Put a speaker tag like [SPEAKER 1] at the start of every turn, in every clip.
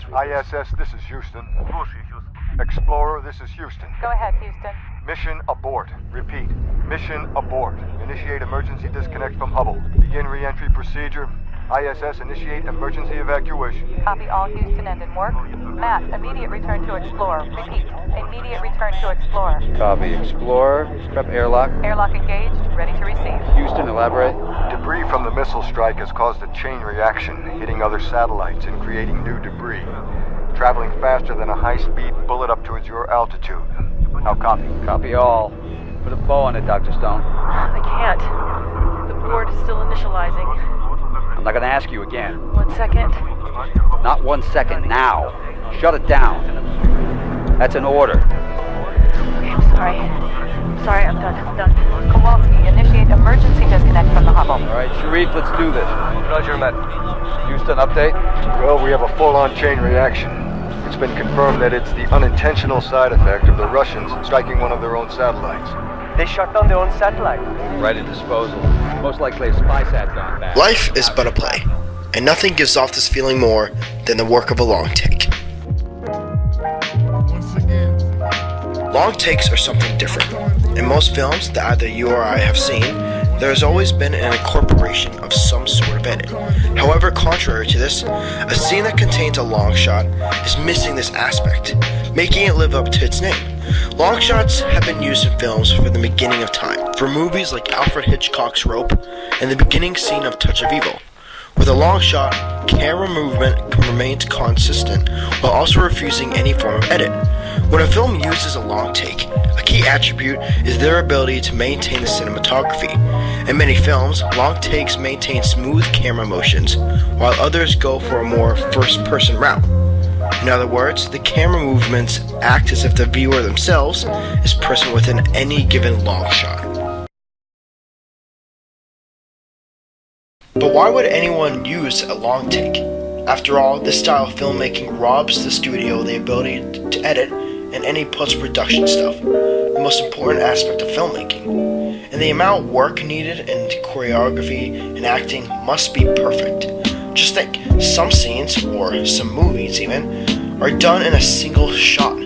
[SPEAKER 1] ISS, this is Houston. Explorer, this is Houston.
[SPEAKER 2] Go ahead, Houston.
[SPEAKER 1] Mission abort. Repeat. Mission abort. Initiate emergency disconnect from Hubble. Begin re-entry procedure. ISS, initiate emergency evacuation.
[SPEAKER 2] Copy all Houston end and work. Matt, immediate return to Explorer. Repeat. Immediate return to Explorer.
[SPEAKER 3] Copy. Explorer, prep airlock.
[SPEAKER 2] Airlock engaged. Ready to receive.
[SPEAKER 3] Houston, elaborate.
[SPEAKER 1] Debris from the missile strike has caused a chain reaction, hitting other satellites and creating new debris. Traveling faster than a high-speed bullet up towards your altitude. Now copy.
[SPEAKER 3] Copy all. Put a bow on it, Dr. Stone.
[SPEAKER 4] I can't. The board is still initializing.
[SPEAKER 3] I'm not gonna ask you again.
[SPEAKER 4] 1 second.
[SPEAKER 3] Not 1 second, now. Shut it down. That's an order.
[SPEAKER 4] Okay, I'm sorry. Sorry, I'm done.
[SPEAKER 2] Kowalski, initiate emergency disconnect from the Hubble.
[SPEAKER 3] All right, Sharif, let's do this.
[SPEAKER 5] Roger, Matt.
[SPEAKER 3] Houston, update.
[SPEAKER 1] Well, we have a full-on chain reaction. It's been confirmed that it's the unintentional side effect of the Russians striking one of their own satellites.
[SPEAKER 5] They shut down their own satellite.
[SPEAKER 3] Right at disposal. Most likely a spy sat gone bad.
[SPEAKER 6] Life is but a play, and nothing gives off this feeling more than the work of a long take. Long takes are something different. In most films that either you or I have seen, there has always been an incorporation of some sort of edit. However, contrary to this, a scene that contains a long shot is missing this aspect, making it live up to its name. Long shots have been used in films from the beginning of time, for movies like Alfred Hitchcock's Rope and the beginning scene of Touch of Evil. With a long shot, camera movement remains consistent while also refusing any form of edit. When a film uses a long take, a key attribute is their ability to maintain the cinematography. In many films, long takes maintain smooth camera motions, while others go for a more first-person route. In other words, the camera movements act as if the viewer themselves is present within any given long shot. But why would anyone use a long take? After all, this style of filmmaking robs the studio the ability to edit and any post-production stuff, the most important aspect of filmmaking. And the amount of work needed and choreography and acting must be perfect. Just think, some scenes, or some movies even, are done in a single shot.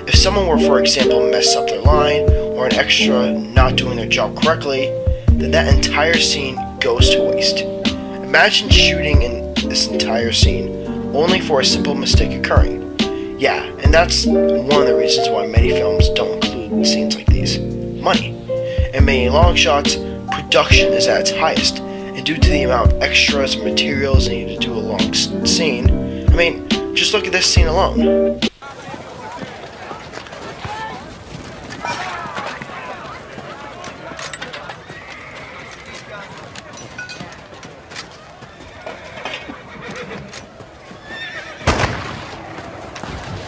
[SPEAKER 6] If someone were, for example, mess up their line, or an extra not doing their job correctly, then that entire scene goes to waste. Imagine shooting in this entire scene, only for a simple mistake occurring. Yeah, and that's one of the reasons why many films don't include scenes like these. Money. In many long shots, production is at its highest, and due to the amount of extras and materials needed to do a long scene, just look at this scene alone.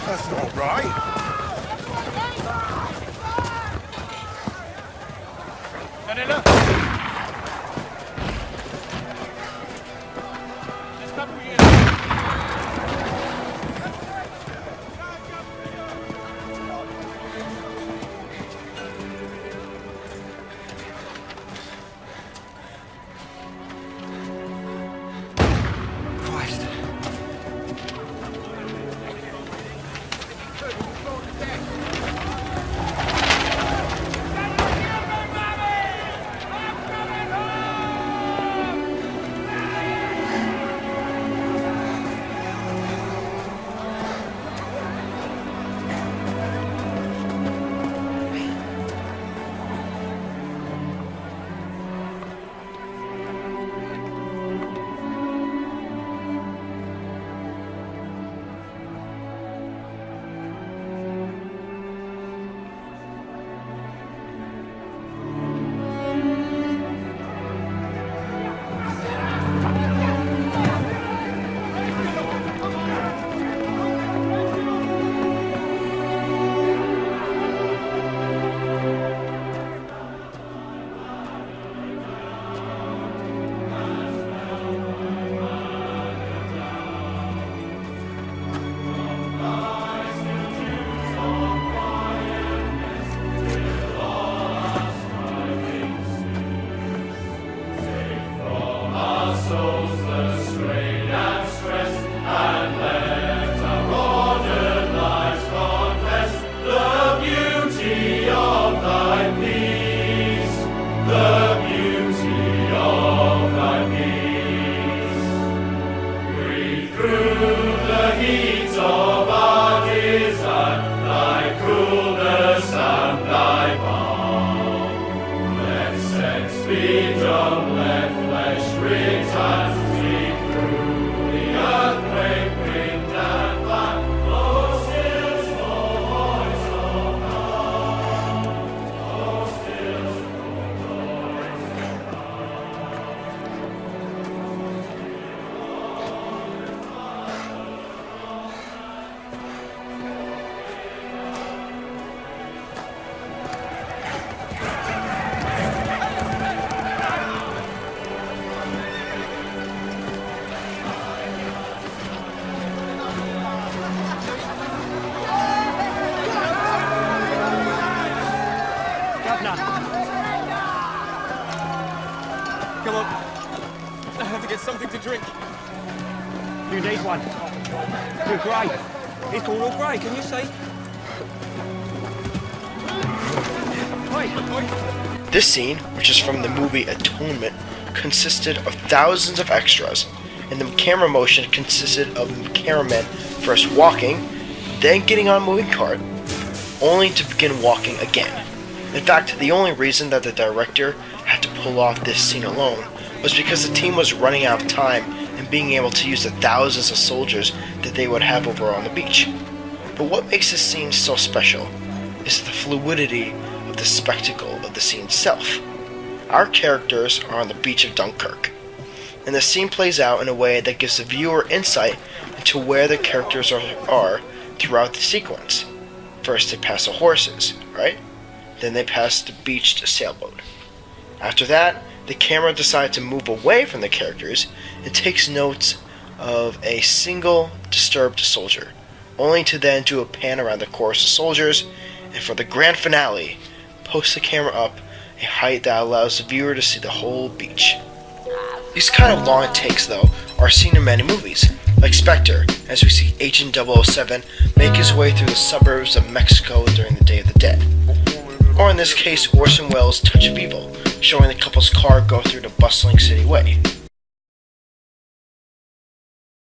[SPEAKER 7] That's not right.
[SPEAKER 8] a drink. You need one. You're great. It's called all grey, can you see?
[SPEAKER 6] This scene, which is from the movie Atonement, consisted of thousands of extras, and the camera motion consisted of the cameraman first walking, then getting on a moving cart, only to begin walking again. In fact, the only reason that the director had to pull off this scene alone was because the team was running out of time and being able to use the thousands of soldiers that they would have over on the beach. But what makes this scene so special is the fluidity of the spectacle of the scene itself. Our characters are on the beach of Dunkirk, and the scene plays out in a way that gives the viewer insight into where the characters are throughout the sequence. First they pass the horses, right? Then they pass the beached sailboat. After that, the camera decides to move away from the characters and takes notes of a single disturbed soldier, only to then do a pan around the chorus of soldiers, and for the grand finale, post the camera up a height that allows the viewer to see the whole beach. These kind of long takes, though, are seen in many movies, like Spectre, as we see Agent 007 make his way through the suburbs of Mexico during the Day of the Dead. Or in this case, Orson Welles' Touch of Evil, showing the couple's car go through the bustling city way.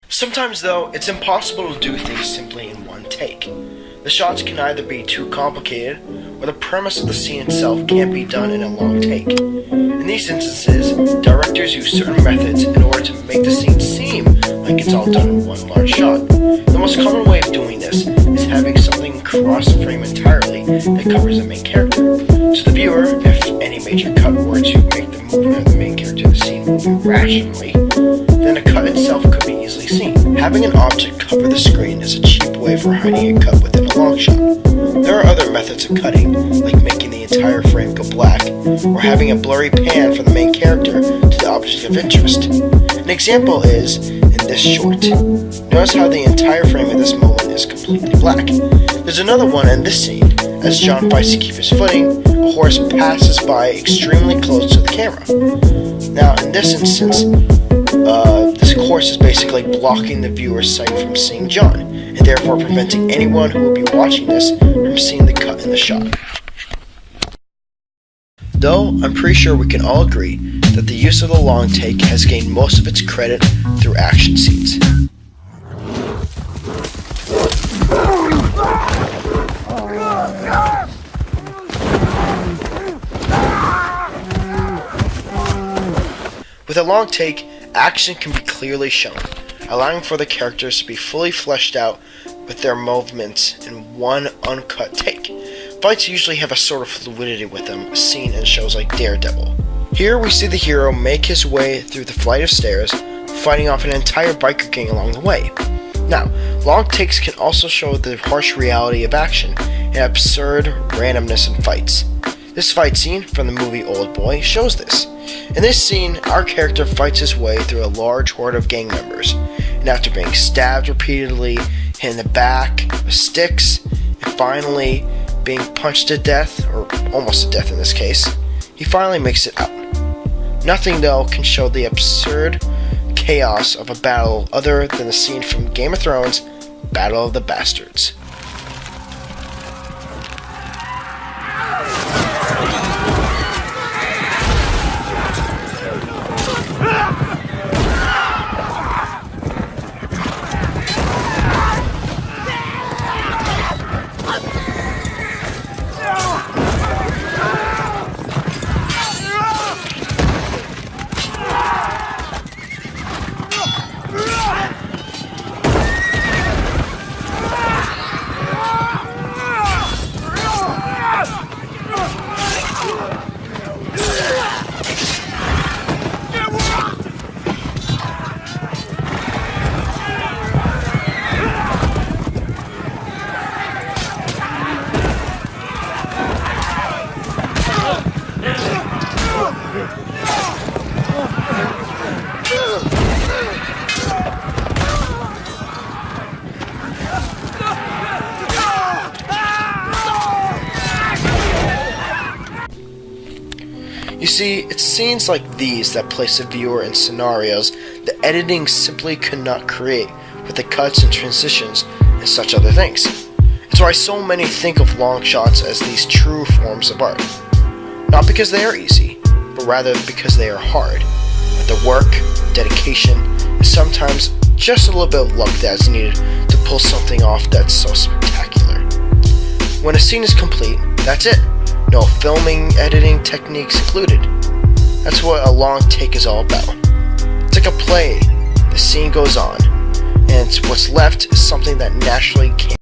[SPEAKER 6] Sometimes, though, it's impossible to do things simply in one take. The shots can either be too complicated, or the premise of the scene itself can't be done in a long take. In these instances, directors use certain methods in order to make the scene seem like it's all done in one large shot. The most common way of doing this is having something cross the frame entirely that covers the main character. To the viewer, if any major cut were to make the movement of the main character in the scene move irrationally, then a cut itself could be easily seen. Having an object cover the screen is a cheap way for hiding a cut within a long shot. There are other methods of cutting, like making the entire frame go black, or having a blurry pan from the main character to the object of interest. An example is in this short. Notice how the entire frame of this moment is completely black. There's another one in this scene. As John fights to keep his footing, a horse passes by extremely close to the camera. Now, in this instance, this horse is basically blocking the viewer's sight from seeing John, and therefore preventing anyone who will be watching this from seeing the cut in the shot. Though, I'm pretty sure we can all agree that the use of the long take has gained most of its credit through action scenes. With a long take, action can be clearly shown, allowing for the characters to be fully fleshed out with their movements in one uncut take. Fights usually have a sort of fluidity with them, seen in shows like Daredevil. Here we see the hero make his way through the flight of stairs, fighting off an entire biker gang along the way. Now, long takes can also show the harsh reality of action and absurd randomness in fights. This fight scene from the movie Oldboy shows this. In this scene, our character fights his way through a large horde of gang members, and after being stabbed repeatedly, hit in the back with sticks, and finally being punched to death, or almost to death in this case, he finally makes it out. Nothing, though, can show the absurd chaos of a battle other than the scene from Game of Thrones, Battle of the Bastards. see, it's scenes like these that place the viewer in scenarios that editing simply could not create with the cuts and transitions and such other things. It's why so many think of long shots as these true forms of art. Not because they are easy, but rather because they are hard. With the work, dedication, and sometimes just a little bit of luck that is needed to pull something off that's so spectacular. When a scene is complete, that's it. No filming, editing techniques included. That's what a long take is all about. It's like a play. The scene goes on, and what's left is something that naturally came